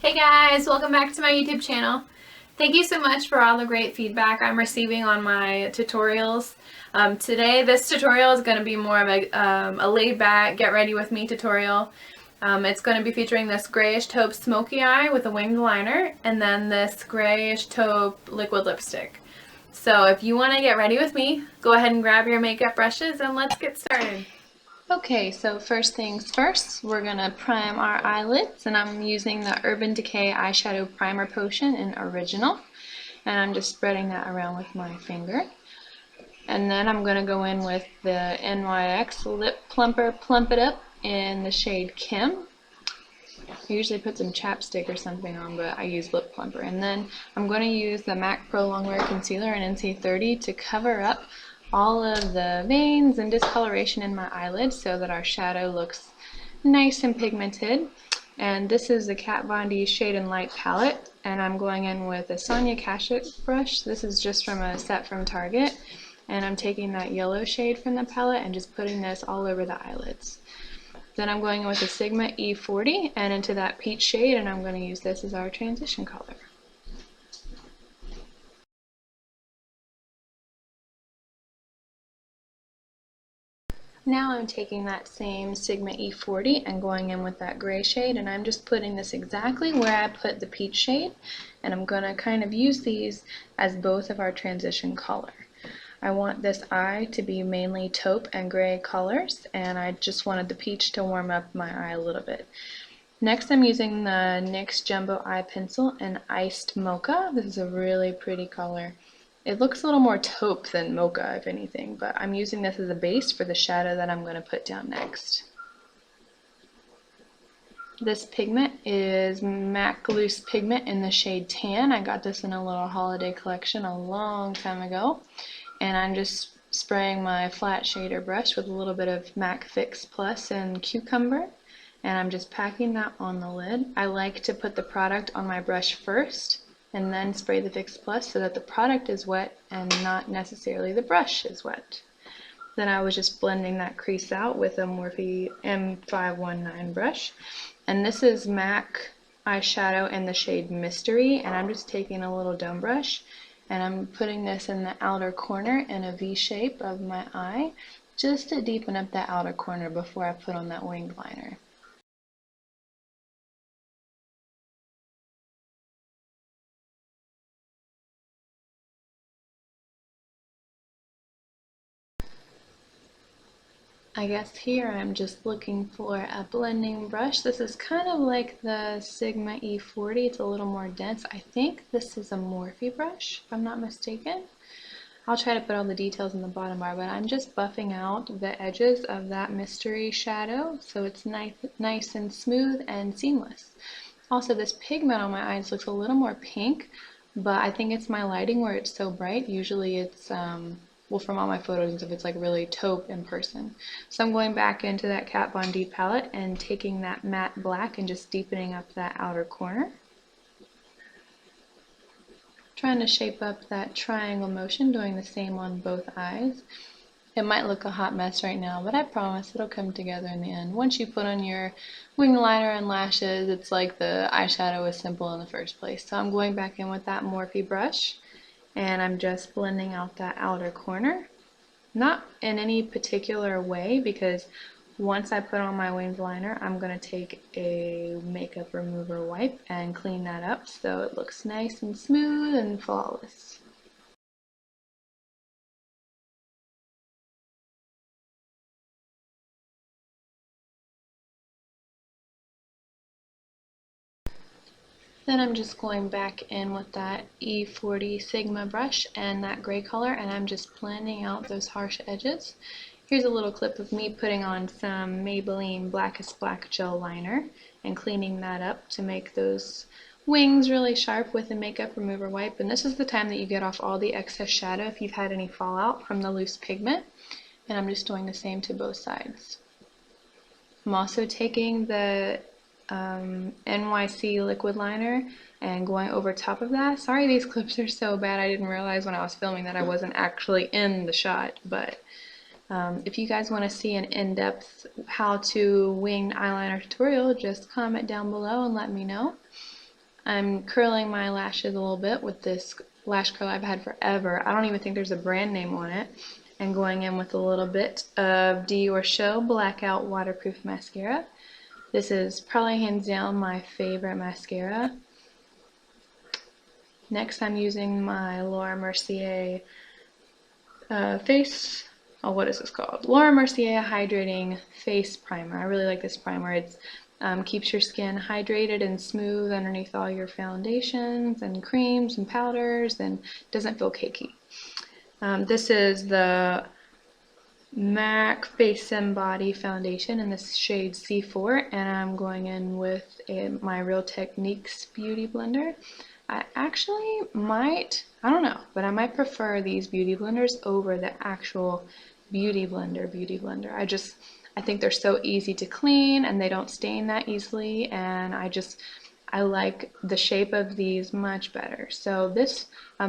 Hey guys, welcome back to my YouTube channel. Thank you so much for all the great feedback I'm receiving on my tutorials. Today this tutorial is going to be more of a laid back get ready with me tutorial. It's going to be featuring this grayish taupe smoky eye with a winged liner and then this grayish taupe liquid lipstick. So if you want to get ready with me, go ahead and grab your makeup brushes and let's get started. Okay, so first things first, we're going to prime our eyelids, and I'm using the Urban Decay Eyeshadow Primer Potion in Original, and I'm just spreading that around with my finger. And then I'm going to go in with the NYX Lip Plumper Plump It Up in the shade Kim. I usually put some chapstick or something on, but I use Lip Plumper. And then I'm going to use the MAC Prolongwear Concealer in NC30 to cover up all of the veins and discoloration in my eyelids so that our shadow looks nice and pigmented. And this is the Kat Von D Shade and Light palette, and I'm going in with a Sonya Kashuk brush. This is just from a set from Target, and I'm taking that yellow shade from the palette and just putting this all over the eyelids. Then I'm going in with a Sigma E40 and into that peach shade, and I'm going to use this as our transition color. Now I'm taking that same Sigma E40 and going in with that gray shade, and I'm just putting this exactly where I put the peach shade, and I'm going to kind of use these as both of our transition color. I want this eye to be mainly taupe and gray colors, and I just wanted the peach to warm up my eye a little bit. Next I'm using the NYX Jumbo Eye Pencil in Iced Mocha. This is a really pretty color. It looks a little more taupe than mocha, if anything, but I'm using this as a base for the shadow that I'm going to put down next. This pigment is MAC Loose Pigment in the shade Tan. I got this in a little holiday collection a long time ago, and I'm just spraying my flat shader brush with a little bit of MAC Fix Plus and Cucumber, and I'm just packing that on the lid. I like to put the product on my brush first and then spray the Fix Plus so that the product is wet and not necessarily the brush is wet. Then I was just blending that crease out with a Morphe M519 brush. And this is MAC eyeshadow in the shade Mystery, and I'm just taking a little dome brush and I'm putting this in the outer corner in a V shape of my eye just to deepen up that outer corner before I put on that winged liner. I guess here I'm just looking for a blending brush. This is kind of like the Sigma E40. It's a little more dense. I think this is a Morphe brush, if I'm not mistaken. I'll try to put all the details in the bottom bar, but I'm just buffing out the edges of that mystery shadow so it's nice and smooth and seamless. Also, this pigment on my eyes looks a little more pink, but I think it's my lighting where it's so bright. Usually it's well, from all my photos, if it's like really taupe in person. So I'm going back into that Kat Von D palette and taking that matte black and just deepening up that outer corner. Trying to shape up that triangle motion, doing the same on both eyes. It might look a hot mess right now, but I promise it'll come together in the end. Once you put on your wing liner and lashes, it's like the eyeshadow is simple in the first place. So I'm going back in with that Morphe brush, and I'm just blending out that outer corner. Not in any particular way, because once I put on my winged liner, I'm going to take a makeup remover wipe and clean that up so it looks nice and smooth and flawless. Then I'm just going back in with that E40 Sigma brush and that gray color, and I'm just blending out those harsh edges. Here's a little clip of me putting on some Maybelline Blackest Black Gel Liner and cleaning that up to make those wings really sharp with a makeup remover wipe. And this is the time that you get off all the excess shadow if you've had any fallout from the loose pigment. And I'm just doing the same to both sides. I'm also taking the NYC Liquid Liner and going over top of that. Sorry these clips are so bad. I didn't realize when I was filming that I wasn't actually in the shot, but if you guys want to see an in-depth how to wing eyeliner tutorial, just comment down below and let me know. I'm curling my lashes a little bit with this lash curl I've had forever. I don't even think there's a brand name on it. And going in with a little bit of Diorshow Blackout Waterproof Mascara. This is probably hands down my favorite mascara. Next, I'm using my Laura Mercier what is this called? Laura Mercier Hydrating Face Primer. I really like this primer. It keeps your skin hydrated and smooth underneath all your foundations and creams and powders, and doesn't feel cakey. This is the MAC Face and Body Foundation in this shade C4, and I'm going in with my Real Techniques Beauty Blender. I actually might, I don't know, but I might prefer these beauty blenders over the actual Beauty Blender. I think they're so easy to clean and they don't stain that easily, and I like the shape of these much better. So this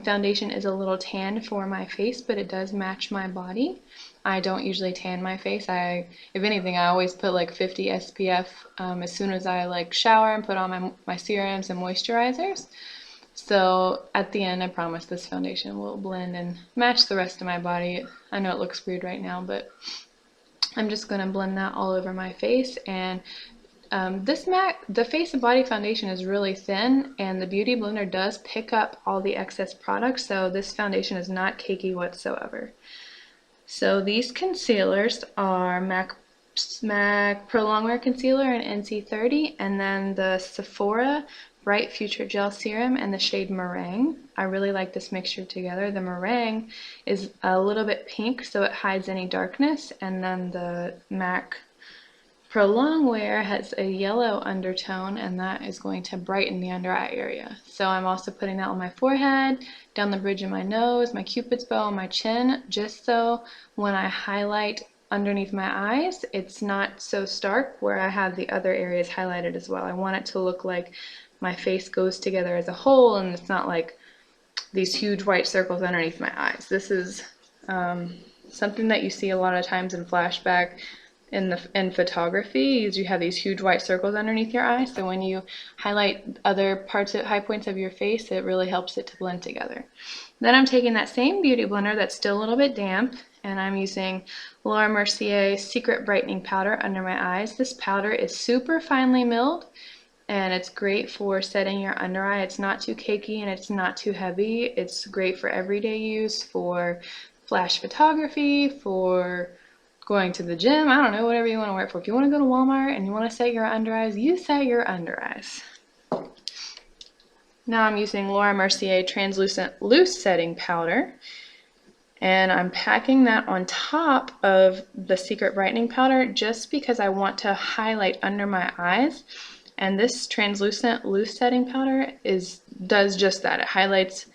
foundation is a little tan for my face, but it does match my body. I don't usually tan my face. If anything, I always put like 50 SPF as soon as I like shower and put on my serums and moisturizers. So at the end, I promise this foundation will blend and match the rest of my body. I know it looks weird right now, but I'm just going to blend that all over my face. And the Face and Body Foundation is really thin, and the Beauty Blender does pick up all the excess product, so this foundation is not cakey whatsoever. So these concealers are MAC Prolongwear Concealer in NC30, and then the Sephora Bright Future Gel Serum in the shade Meringue. I really like this mixture together. The Meringue is a little bit pink, so it hides any darkness, and then the MAC Prolongwear has a yellow undertone, and that is going to brighten the under eye area. So I'm also putting that on my forehead, down the bridge of my nose, my cupid's bow, and my chin, just so when I highlight underneath my eyes, it's not so stark where I have the other areas highlighted as well. I want it to look like my face goes together as a whole, and it's not like these huge white circles underneath my eyes. This is something that you see a lot of times in flashback in photography, is you have these huge white circles underneath your eyes. So when you highlight other high points of your face, it really helps it to blend together. Then I'm taking that same beauty blender that's still a little bit damp, and I'm using Laura Mercier Secret Brightening Powder under my eyes. This powder is super finely milled, and it's great for setting your under eye. It's not too cakey and it's not too heavy. It's great for everyday use, for flash photography, for going to the gym, I don't know, whatever you want to wear it for. If you want to go to Walmart and you want to set your under eyes, you set your under eyes. Now I'm using Laura Mercier Translucent Loose Setting Powder, and I'm packing that on top of the Secret Brightening Powder just because I want to highlight under my eyes. And this Translucent Loose Setting Powder does just that. It highlights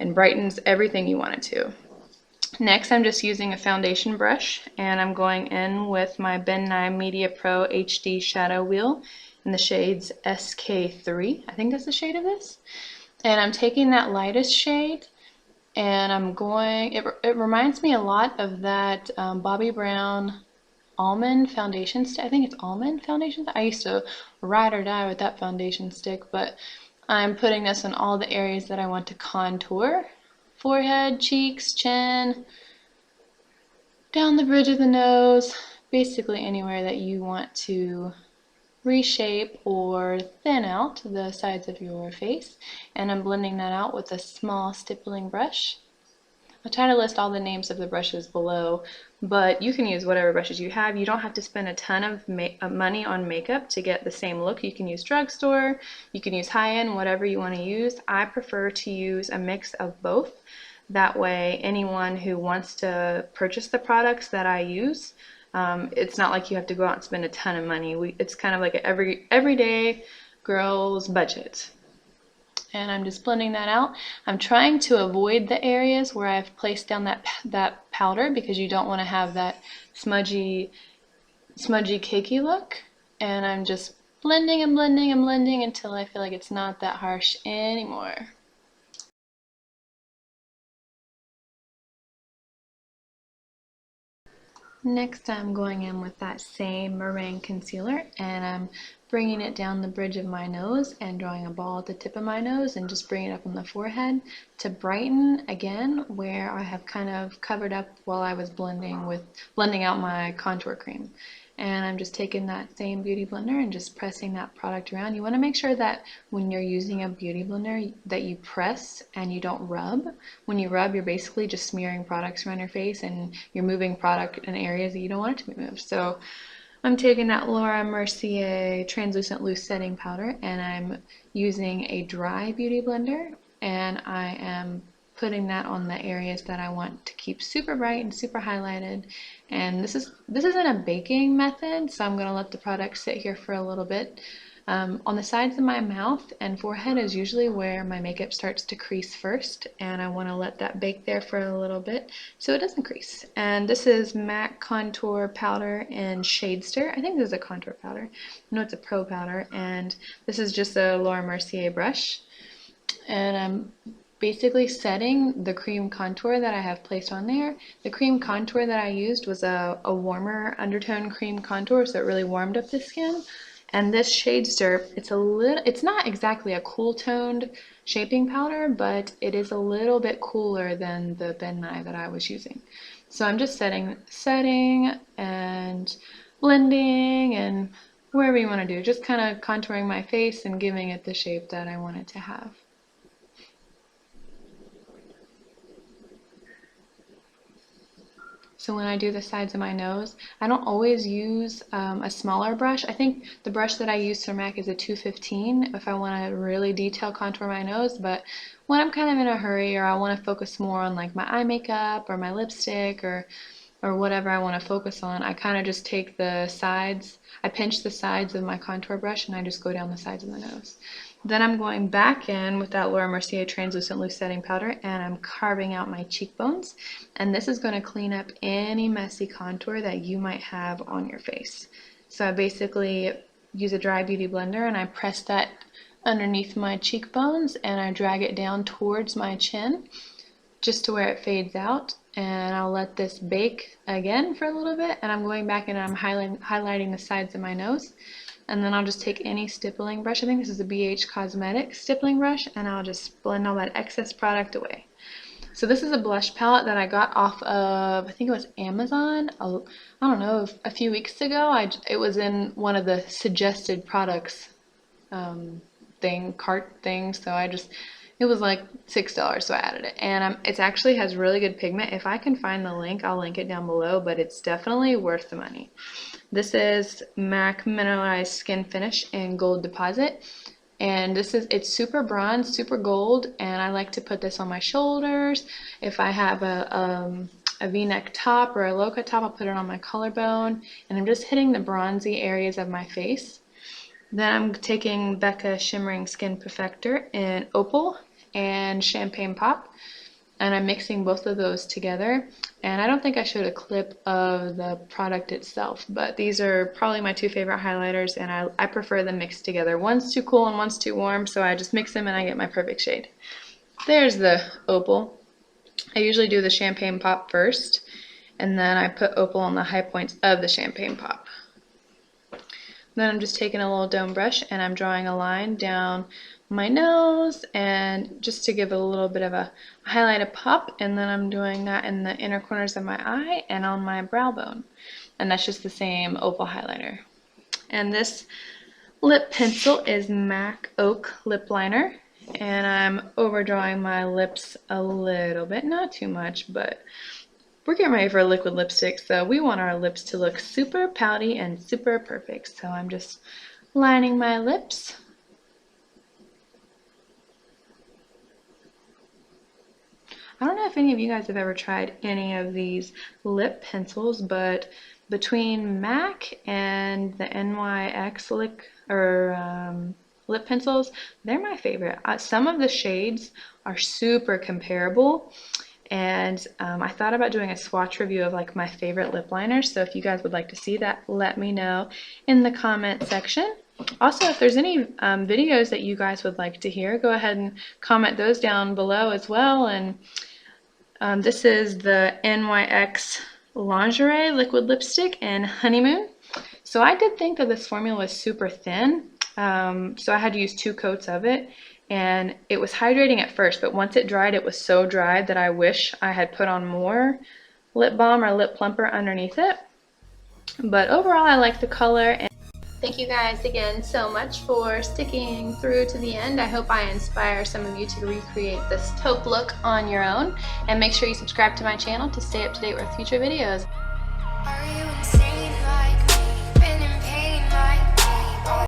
and brightens everything you want it to. Next, I'm just using a foundation brush, and I'm going in with my Ben Nye Media Pro HD Shadow Wheel in the shades SK3. I think that's the shade of this. And I'm taking that lightest shade, and it reminds me a lot of that Bobbi Brown almond foundation stick. I think it's almond foundation. I used to ride or die with that foundation stick, but I'm putting this in all the areas that I want to contour. Forehead, cheeks, chin, down the bridge of the nose, basically anywhere that you want to reshape or thin out the sides of your face. And I'm blending that out with a small stippling brush. I'll try to list all the names of the brushes below, but you can use whatever brushes you have. You don't have to spend a ton of money on makeup to get the same look. You can use drugstore, you can use high-end, whatever you want to use. I prefer to use a mix of both. That way, anyone who wants to purchase the products that I use, it's not like you have to go out and spend a ton of money. It's kind of like an everyday girl's budget. And I'm just blending that out. I'm trying to avoid the areas where I've placed down that powder, because you don't want to have that smudgy cakey look. And I'm just blending and blending and blending until I feel like it's not that harsh anymore. Next, I'm going in with that same Meringue concealer, and I'm bringing it down the bridge of my nose and drawing a ball at the tip of my nose and just bringing it up on the forehead to brighten again where I have kind of covered up while I was blending out my contour cream. And I'm just taking that same beauty blender and just pressing that product around. You want to make sure that when you're using a beauty blender that you press and you don't rub. When you rub, you're basically just smearing products around your face and you're moving product in areas that you don't want it to be moved. So I'm taking that Laura Mercier translucent loose setting powder and I'm using a dry beauty blender, and I am putting that on the areas that I want to keep super bright and super highlighted. And this isn't a baking method, so I'm going to let the product sit here for a little bit. On the sides of my mouth and forehead is usually where my makeup starts to crease first, and I want to let that bake there for a little bit so it doesn't crease. And this is MAC Contour Powder in Shade Stir. I think this is a contour powder. No, it's a pro powder, and this is just a Laura Mercier brush. And I'm basically setting the cream contour that I have placed on there. The cream contour that I used was a warmer undertone cream contour, so it really warmed up the skin. And this Shade Stir, it's not exactly a cool toned shaping powder, but it is a little bit cooler than the Ben Nye that I was using. So I'm just setting and blending and wherever you want to do, just kind of contouring my face and giving it the shape that I want it to have. So when I do the sides of my nose, I don't always use a smaller brush. I think the brush that I use for MAC is a 215 if I want to really detail contour my nose, but when I'm kind of in a hurry or I want to focus more on like my eye makeup or my lipstick or whatever I want to focus on, I kind of just take the sides, I pinch the sides of my contour brush and I just go down the sides of the nose. Then I'm going back in with that Laura Mercier translucent loose setting powder and I'm carving out my cheekbones, and this is going to clean up any messy contour that you might have on your face. So I basically use a dry beauty blender and I press that underneath my cheekbones and I drag it down towards my chin just to where it fades out, and I'll let this bake again for a little bit, and I'm going back and I'm highlighting the sides of my nose. And then I'll just take any stippling brush, I think this is a BH Cosmetics stippling brush, and I'll just blend all that excess product away. So this is a blush palette that I got off of, I think it was Amazon, I don't know, a few weeks ago. It was in one of the suggested products cart thing, so it was like $6, so I added it. And it actually has really good pigment. If I can find the link, I'll link it down below, but it's definitely worth the money. This is MAC Mineralized Skin Finish in Gold Deposit. And it's super bronze, super gold, and I like to put this on my shoulders. If I have a V-neck top or a low-cut top, I'll put it on my collarbone. And I'm just hitting the bronzy areas of my face. Then I'm taking Becca Shimmering Skin Perfector in Opal and Champagne Pop, and I'm mixing both of those together. And I don't think I showed a clip of the product itself, but these are probably my two favorite highlighters, and I prefer them mixed together. One's too cool and one's too warm, so I just mix them and I get my perfect shade. There's the Opal. I usually do the Champagne Pop first, and then I put Opal on the high points of the Champagne Pop. Then I'm just taking a little dome brush and I'm drawing a line down my nose, and just to give it a little bit of a highlight, a pop, and then I'm doing that in the inner corners of my eye and on my brow bone. And that's just the same Opal highlighter. And this lip pencil is MAC Oak Lip Liner, and I'm overdrawing my lips a little bit, not too much, but we're getting ready for a liquid lipstick, so we want our lips to look super pouty and super perfect. So I'm just lining my lips. I don't know if any of you guys have ever tried any of these lip pencils, but between MAC and the NYX lip pencils, they're my favorite. Some of the shades are super comparable. And I thought about doing a swatch review of like my favorite lip liners, so if you guys would like to see that, let me know in the comment section. Also, if there's any videos that you guys would like to hear, go ahead and comment those down below as well. And this is the NYX Lingerie Liquid Lipstick in Honeymoon. So I did think that this formula was super thin, so I had to use 2 coats of it, and it was hydrating at first, but once it dried, it was so dry that I wish I had put on more lip balm or lip plumper underneath it. But overall, I like the color. And thank you guys again so much for sticking through to the end. I hope I inspire some of you to recreate this taupe look on your own, and make sure you subscribe to my channel to stay up to date with future videos.